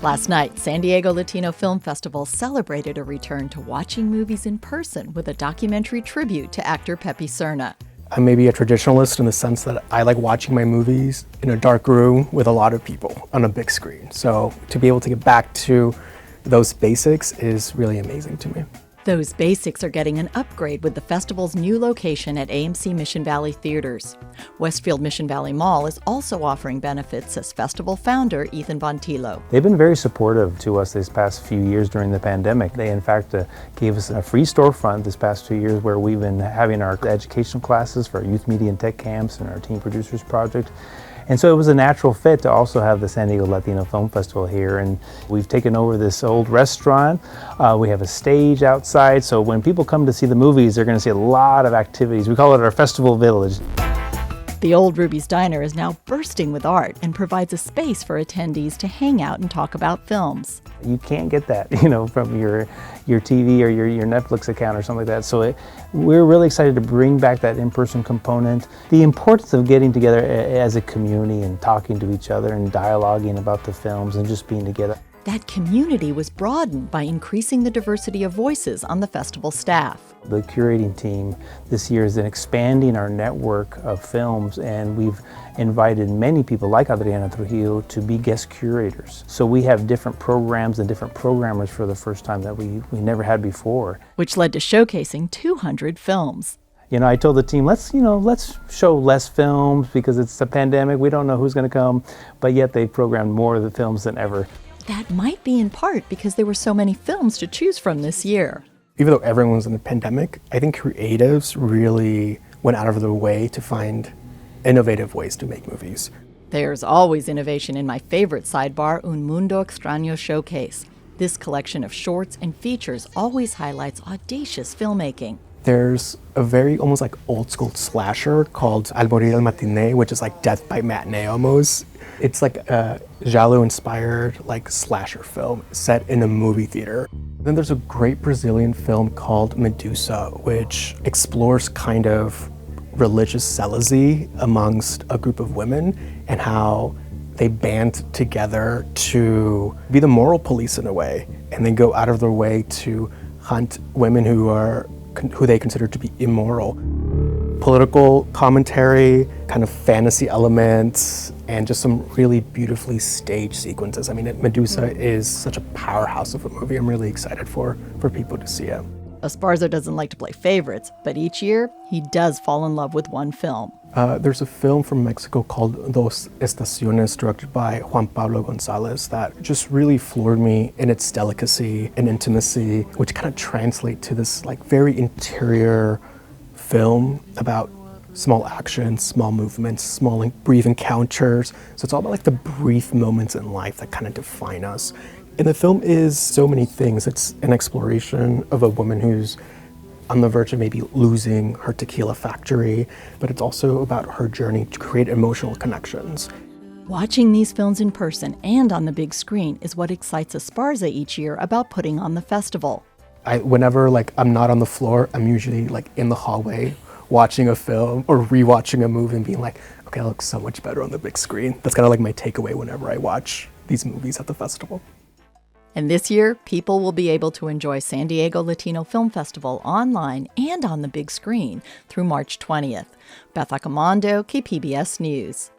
Last night, San Diego Latino Film Festival celebrated a return to watching movies in person with a documentary tribute to actor Pepe Serna. I'm maybe a traditionalist in the sense that I like watching my movies in a dark room with a lot of people on a big screen. So to be able to get back to those basics is really amazing to me. Those basics are getting an upgrade with the festival's new location at AMC Mission Valley Theaters. Westfield Mission Valley Mall is also offering benefits, says festival founder Ethan Von Tilo. They've been very supportive to us these past few years during the pandemic. They in fact gave us a free storefront this past 2 years where we've been having our educational classes for our youth media and tech camps and our teen producers project. And so it was a natural fit to also have the San Diego Latino Film Festival here. And we've taken over this old restaurant. We have a stage outside. So when people come to see the movies, they're going to see a lot of activities. We call it our festival village. The Old Ruby's Diner is now bursting with art and provides a space for attendees to hang out and talk about films. You can't get that, from your TV or your Netflix account or something like that. So we're really excited to bring back that in-person component. The importance of getting together as a community and talking to each other and dialoguing about the films and just being together. That community was broadened by increasing the diversity of voices on the festival staff. The curating team this year is expanding our network of films, and we've invited many people like Adriana Trujillo to be guest curators. So we have different programs and different programmers for the first time that we never had before. Which led to showcasing 200 films. I told the team, let's show less films because it's a pandemic, we don't know who's going to come, but yet they programmed more of the films than ever. That might be in part because there were so many films to choose from this year. Even though everyone was in the pandemic, I think creatives really went out of their way to find innovative ways to make movies. There's always innovation in my favorite sidebar, Un Mundo Extraño Showcase. This collection of shorts and features always highlights audacious filmmaking. There's a very almost like old school slasher called Al Morir al Matinee, which is like Death by Matinee almost. It's like a giallo-inspired like slasher film set in a movie theater. Then there's a great Brazilian film called Medusa, which explores kind of religious zealousy amongst a group of women and how they band together to be the moral police in a way, and they go out of their way to hunt women who they consider to be immoral. Political commentary, kind of fantasy elements, and just some really beautifully staged sequences. I mean, Medusa is such a powerhouse of a movie. I'm really excited for people to see it. Esparza doesn't like to play favorites, but each year he does fall in love with one film. There's a film from Mexico called Dos Estaciones, directed by Juan Pablo Gonzalez, that just really floored me in its delicacy and intimacy, which kind of translate to this like very interior film about small actions, small movements, small like brief encounters. So it's all about like the brief moments in life that kind of define us. And the film is so many things. It's an exploration of a woman who's on the verge of maybe losing her tequila factory, but it's also about her journey to create emotional connections. Watching these films in person and on the big screen is what excites Esparza each year about putting on the festival. Whenever like I'm not on the floor, I'm usually like in the hallway watching a film or rewatching a movie and being like, okay, that looks so much better on the big screen. That's kind of like my takeaway whenever I watch these movies at the festival. And this year, people will be able to enjoy San Diego Latino Film Festival online and on the big screen through March 20th. Beth Accomando, KPBS News.